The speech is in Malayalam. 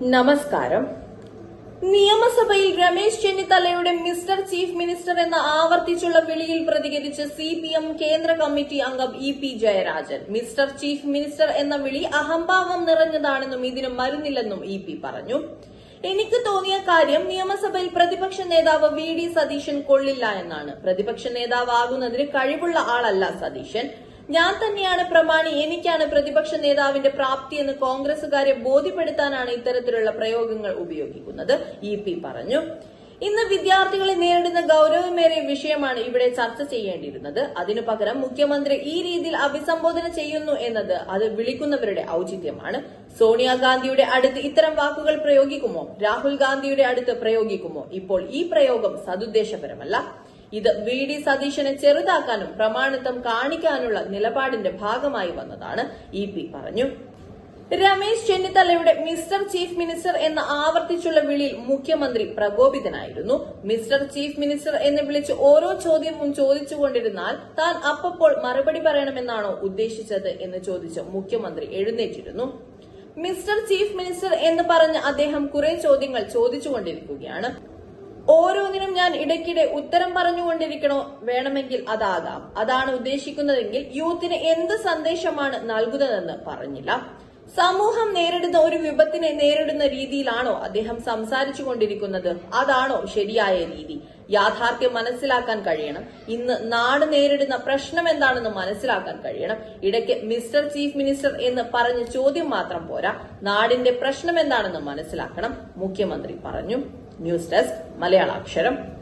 നമസ്കാരം. നിയമസഭയിൽ രമേശ് ചെന്നിത്തലയുടെ മിസ്റ്റർ ചീഫ് മിനിസ്റ്റർ എന്ന ആവർത്തിച്ചുള്ള വിളിയിൽ പ്രതികരിച്ച് സിപിഎം കേന്ദ്ര കമ്മിറ്റി അംഗം EP. Jayarajan. Mister chief minister എന്ന വിളി അഹംഭാവം നിറഞ്ഞതാണെന്നും ഇതിന് മരുന്നില്ലെന്നും ഇ.പി. പറഞ്ഞു. എനിക്ക് തോന്നിയ കാര്യം നിയമസഭയിൽ പ്രതിപക്ഷ നേതാവ് വി.ഡി. സതീശൻ കൊള്ളില്ല എന്നാണ്. പ്രതിപക്ഷ നേതാവാകുന്നതിന് കഴിവുള്ള ആളല്ല സതീശൻ. ഞാൻ തന്നെയാണ് പ്രമാണി, എനിക്കാണ് പ്രതിപക്ഷ നേതാവിന്റെ പ്രാപ്തിയെന്ന് കോൺഗ്രസുകാരെ ബോധ്യപ്പെടുത്താനാണ് ഇത്തരത്തിലുള്ള പ്രയോഗങ്ങൾ ഉപയോഗിക്കുന്നത്, ഇ.പി. പറഞ്ഞു. ഇന്ന് വിദ്യാർത്ഥികളെ നേരിടുന്ന ഗൌരവമേറിയ വിഷയമാണ് ഇവിടെ ചർച്ച ചെയ്യേണ്ടിയിരുന്നത്. അതിനു പകരം മുഖ്യമന്ത്രി ഈ രീതിയിൽ അഭിസംബോധന ചെയ്യുന്നു എന്നത് അത് വിളിക്കുന്നവരുടെ ഔചിത്യമാണ്. സോണിയാഗാന്ധിയുടെ അടുത്ത് ഇത്തരം വാക്കുകൾ പ്രയോഗിക്കുമോ? രാഹുൽ ഗാന്ധിയുടെ അടുത്ത് പ്രയോഗിക്കുമോ? ഇപ്പോൾ ഈ പ്രയോഗം സദുദ്ദേശപരമല്ല. ഇത് വി.ഡി. സതീശനെ ചെറുതാക്കാനും പ്രമാണിത്വം കാണിക്കാനുള്ള നിലപാടിന്റെ ഭാഗമായി വന്നതാണ്, ഇ.പി. പറഞ്ഞു. രമേശ് ചെന്നിത്തലയുടെ മിസ്റ്റർ ചീഫ് മിനിസ്റ്റർ എന്ന ആവർത്തിച്ചുള്ള വിളിയിൽ മുഖ്യമന്ത്രി പ്രകോപിതനായിരുന്നു. മിസ്റ്റർ ചീഫ് മിനിസ്റ്റർ എന്ന് വിളിച്ച് ഓരോ ചോദ്യവും ചോദിച്ചുകൊണ്ടിരുന്നാൽ താൻ അപ്പോൾ മറുപടി പറയണമെന്നാണോ ഉദ്ദേശിച്ചത് എന്ന് ചോദിച്ച് മുഖ്യമന്ത്രി എഴുന്നേറ്റിരുന്നു. മിസ്റ്റർ ചീഫ് മിനിസ്റ്റർ എന്ന് പറഞ്ഞ് അദ്ദേഹം കുറെ ചോദ്യങ്ങൾ ചോദിച്ചുകൊണ്ടിരിക്കുകയാണ്. ഓരോന്നിനും ഞാൻ ഇടയ്ക്കിടെ ഉത്തരം പറഞ്ഞുകൊണ്ടിരിക്കണോ? വേണമെങ്കിൽ അതാകാം. അതാണ് ഉദ്ദേശിക്കുന്നതെങ്കിൽ യൂത്തിന് എന്ത് സന്ദേശമാണ് നൽകുന്നതെന്ന് പറഞ്ഞില്ല. സമൂഹം നേരിടുന്ന ഒരു വിപത്തിനെ നേരിടുന്ന രീതിയിലാണോ അദ്ദേഹം സംസാരിച്ചു കൊണ്ടിരിക്കുന്നത്? അതാണോ ശരിയായ രീതി? യാഥാർത്ഥ്യം മനസ്സിലാക്കാൻ കഴിയണം. ഇന്ന് നാട് നേരിടുന്ന പ്രശ്നം എന്താണെന്ന് മനസ്സിലാക്കാൻ കഴിയണം. ഇടയ്ക്ക് മിസ്റ്റർ ചീഫ് മിനിസ്റ്റർ എന്ന് പറഞ്ഞ ചോദ്യം മാത്രം പോരാ, നാടിന്റെ പ്രശ്നം എന്താണെന്ന് മനസ്സിലാക്കണം, മുഖ്യമന്ത്രി പറഞ്ഞു. News desk മലയാളാക്ഷരം.